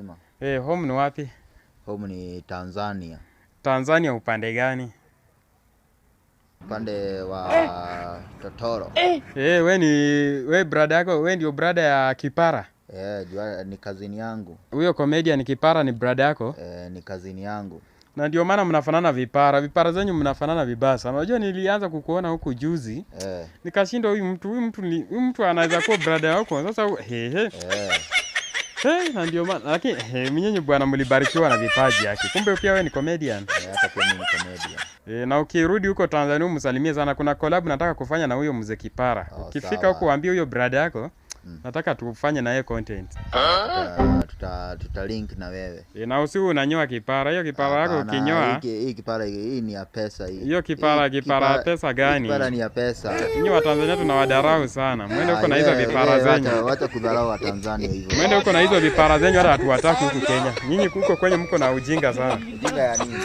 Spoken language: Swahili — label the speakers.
Speaker 1: mzima.
Speaker 2: Home ni wapi?
Speaker 1: Home ni Tanzania.
Speaker 2: Tanzania upande gani?
Speaker 1: Upande wa Totoro.
Speaker 2: We brother yako, we ndio brother ya Kipara?
Speaker 1: Jua ni kazini yangu.
Speaker 2: Huyo comedian Kipara ni brother yako?
Speaker 1: Ni kazini yangu.
Speaker 2: Na ndio maana mnafanana vipara. Vipara zenyu mnafanana vibasa. Unajua nilianza kukuona huku juzi. Nikashindwa huyu mtu anaweza kuwa brother yako. Sasa na ndio maana lakini mnyenye bwana mlibarikiwa na vipaji yake. Kumbe pia wewe ni comedian.
Speaker 1: Hata pia mimi ni comedian.
Speaker 2: Na ukirudi huko Tanzania msalimie sana, kuna collab nataka kufanya na huyo mzee Kipara. Ukifika huko waambie huyo brother yako nataka tufanye na yeye content.
Speaker 1: Tuta link na wewe.
Speaker 2: Na usiwe unanyoa kipara. Hiyo kipara yako ukinyoa.
Speaker 1: Hii kipara hii ni ya pesa hii.
Speaker 2: Hiyo kipara pesa gani?
Speaker 1: Kipara ni ya pesa.
Speaker 2: Nyinyi wa Tanzania tunawadarau sana. Mwende huko na hizo vipara zenyu.
Speaker 1: Wacha kudharau wa Tanzania hivyo.
Speaker 2: Mwende huko na hizo vipara zenyu hata hatuwataki huku Kenya. Nyinyi huko kwenye mko na ujinga sana.
Speaker 1: Ujinga ya nini?